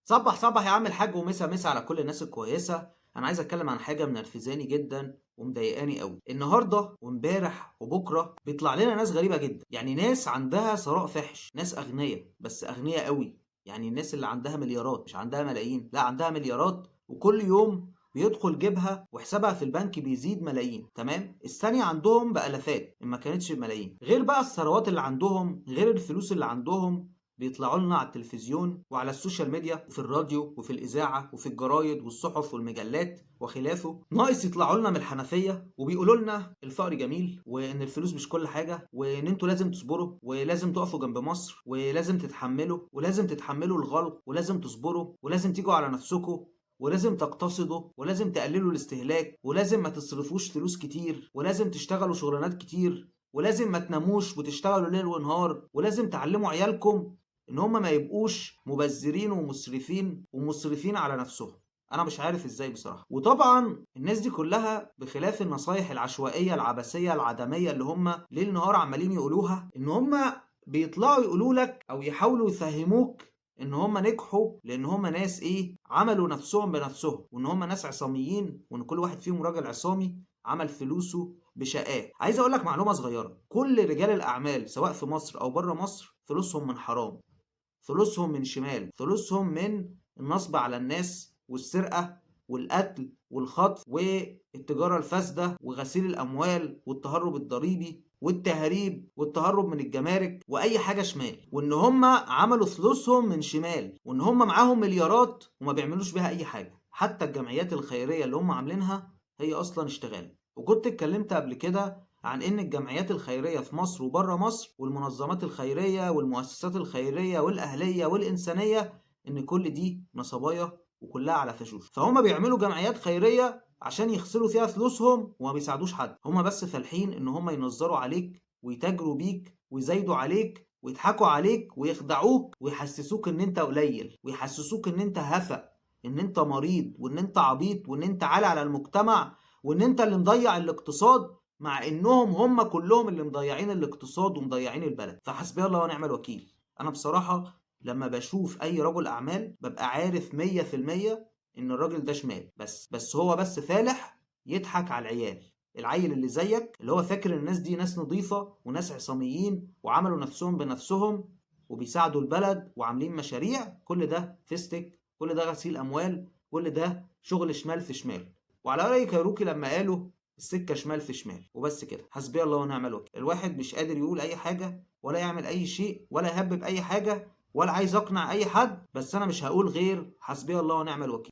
صبح يا عم الحاج ومسا مسا على كل الناس الكويسة. أنا عايز أتكلم عن حاجة منرفزاني جدا ومضايقاني قوي النهارده وامبارح وبكره. بيطلع لنا ناس غريبة جدا، يعني ناس عندها ثراء فحش، ناس أغنياء بس أغنياء قوي. يعني الناس اللي عندها مليارات، مش عندها ملايين، لا عندها مليارات، وكل يوم بيدخل جيبها وحسابها في البنك بيزيد ملايين. تمام، الثانية عندهم بألافات إن ما كانتش بملايين. غير بقى الثروات اللي عندهم، غير الفلوس اللي عندهم، بيطلعوا لنا على التلفزيون وعلى السوشيال ميديا وفي الراديو وفي الإذاعة وفي الجرايد والصحف والمجلات وخلافه. ناقص يطلعوا لنا من الحنفية وبيقولوا لنا الفقر جميل، وإن الفلوس مش كل حاجة، وإن أنتوا لازم تصبروا ولازم تقفوا جنب مصر ولازم تتحملوا ولازم تتحملوا الغلط ولازم تصبروا ولازم تيجوا على نفسكم ولازم تقتصدوا ولازم تقللوا الاستهلاك ولازم ما تصرفوش فلوس كتير ولازم تشتغلوا شغلانات كتير ولازم ما تناموش وتشتغلوا ليل ونهار ولازم تعلموا عيالكم ان هم ما يبقوش مبذرين ومسرفين ومسرفين على نفسهم. انا مش عارف ازاي بصراحه. وطبعا الناس دي كلها بخلاف النصايح العشوائيه العبثيه العدميه اللي هم ليل نهار عمالين يقولوها، ان هم بيطلعوا يقولوا لك او يحاولوا يفهموك ان هم نجحوا لان هم ناس ايه، عملوا نفسهم بنفسهم، وان هم ناس عصاميين، وان كل واحد فيهم راجل عصامي عمل فلوسه بشقاه. عايز اقول لك معلومه صغيره، كل رجال الاعمال سواء في مصر او بره مصر فلوسهم من حرام، فلوسهم من شمال، فلوسهم من النصب على الناس والسرقة والقتل والخطف والتجارة الفاسدة وغسيل الأموال والتهرب الضريبي والتهريب والتهرب من الجمارك وأي حاجة شمال. وإن هم عملوا فلوسهم من شمال، وإن هم معاهم مليارات وما بيعملوش بيها أي حاجة. حتى الجمعيات الخيرية اللي هم عاملينها هي أصلا اشتغال. وكنت اتكلمت قبل كده عن ان الجمعيات الخيريه في مصر وبره مصر والمنظمات الخيريه والمؤسسات الخيريه والاهليه والانسانيه، ان كل دي نصبايا وكلها على فشوش. فهم بيعملوا جمعيات خيريه عشان يغسلوا فيها فلوسهم وما بيساعدوش حد. هم بس فالحين ان هم ينظروا عليك ويتاجروا بيك ويزايدوا عليك ويضحكوا عليك ويخدعوك ويحسسوك ان انت قليل ويحسسوك ان انت هفأ، ان انت مريض وان انت عبيط وان انت عالي على المجتمع وان انت اللي مضيع الاقتصاد، مع انهم هم كلهم اللي مضيعين الاقتصاد ومضيعين البلد. فحسبي الله ونعم الوكيل. انا بصراحة لما بشوف اي رجل اعمال ببقى عارف 100% ان الراجل ده شمال، بس هو بس فالح يضحك على العيال. العيل اللي زيك اللي هو فاكر الناس دي ناس نظيفة وناس عصاميين وعملوا نفسهم بنفسهم وبيساعدوا البلد وعاملين مشاريع، كل ده فيستك، كل ده غسيل اموال، كل ده شغل شمال في شمال. وعلى رأي كاروكي لما قالوا السكة شمال في شمال. وبس كده، حسبي الله ونعم الوكيل. الواحد مش قادر يقول أي حاجة ولا يعمل أي شيء ولا يهبب أي حاجة ولا عايز أقنع أي حد، بس أنا مش هقول غير حسبي الله ونعم الوكيل.